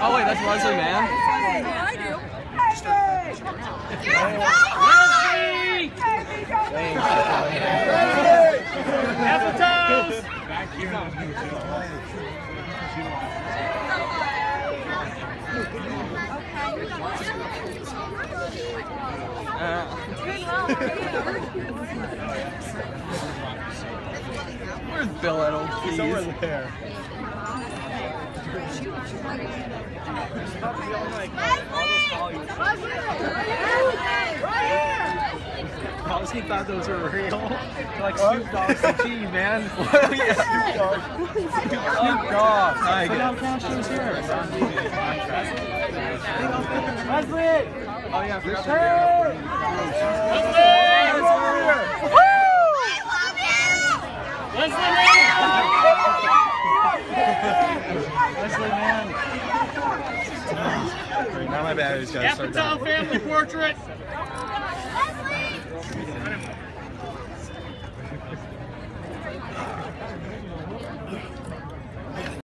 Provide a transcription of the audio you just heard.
Oh wait, that's Leslie, man. I do. Apatows! Where's Bill at old keys? Somewhere there. He thought those were real. Like Snoop Dogg's the G, man. Snoop Dogg. Snoop Dogg. Look how Castro's here. Leslie! Oh yeah, I forgot Leslie, man. Now my battery's got to start down. Apatow family portrait.